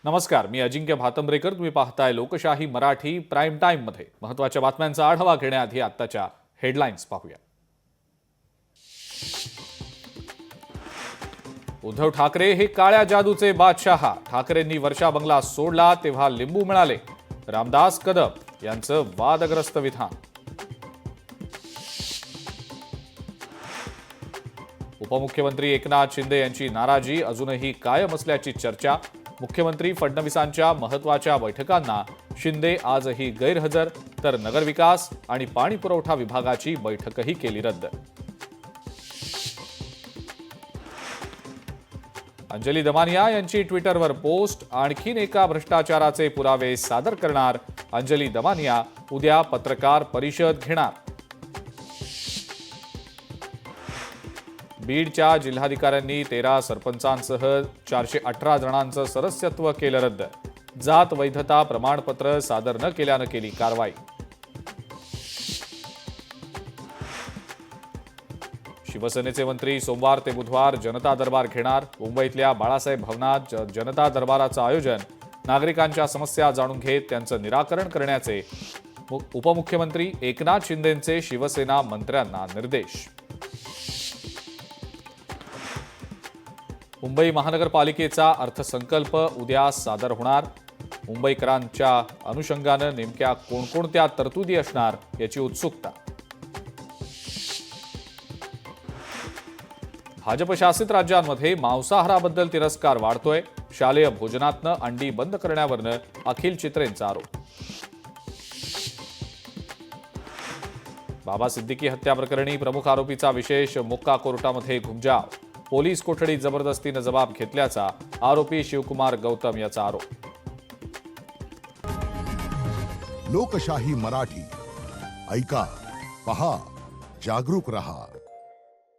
नमस्कार, मी अजिंक्य भातंब्रेकर. तुम्ही पाहताय लोकशाही मराठी प्राईम टाइम मध्ये. महत्त्वाच्या बातम्यांचा आढावा घेण्याआधी आत्ताच्या हेडलाईन्स पाहूया. उद्धव ठाकरे हे काळ्या जादूचे बादशहा. ठाकरेंनी वर्षा बंगला सोडला तेव्हा लिंबू मिळाले. रामदास कदम यांचं वादग्रस्त विधान. उपमुख्यमंत्री एकनाथ शिंदे यांची नाराजी अजूनही कायम असल्याची चर्चा. मुख्यमंत्री फडणवीसांच्या महत्त्वाच्या बैठकांना शिंदे आजही गैरहजर, तर नगरविकास आणि पाणीपुरवठा विभागाची बैठकही केली रद्द. अंजली दमानिया यांची ट्विटरवर पोस्ट. आणखीन एका भ्रष्टाचाराचे पुरावे सादर करणार. अंजली दमानिया उद्या पत्रकार परिषद घेणार. बीडच्या जिल्हाधिकाऱ्यांनी 13 सरपंचांसह 418 जणांचं सदस्यत्व केलं रद्द. जात वैधता प्रमाणपत्र सादर न केल्यानं केली कारवाई. शिवसेनेचे मंत्री सोमवार ते बुधवार जनता दरबार घेणार. मुंबईतल्या बाळासाहेब भवनात जनता दरबाराचं आयोजन. नागरिकांच्या समस्या जाणून घेत त्यांचं निराकरण करण्याचे उपमुख्यमंत्री एकनाथ शिंदेंचे शिवसेना मंत्र्यांना निर्देश. मुंबई महानगरपालिकेचा अर्थसंकल्प उद्या सादर होणार. मुंबईकरांच्या अनुषंगानं नेमक्या कोणकोणत्या तरतुदी असणार याची उत्सुकता. भाजप शासित राज्यांमध्ये मांसाहाराबद्दल तिरस्कार वाढतोय. शालेय भोजनातनं अंडी बंद करण्यावरनं अखिल चित्रेंचा आरोप. बाबा सिद्दीकी हत्या प्रकरणी प्रमुख आरोपीचा विशेष मोक्का कोर्टामध्ये घुमजाव. पोलीस कोठडीत जबरदस्तीनं जबाब घेतल्याचा आरोपी शिवकुमार गौतम याचा आरोप. लोकशाही मराठी ऐका, पहा, जागरूक रहा.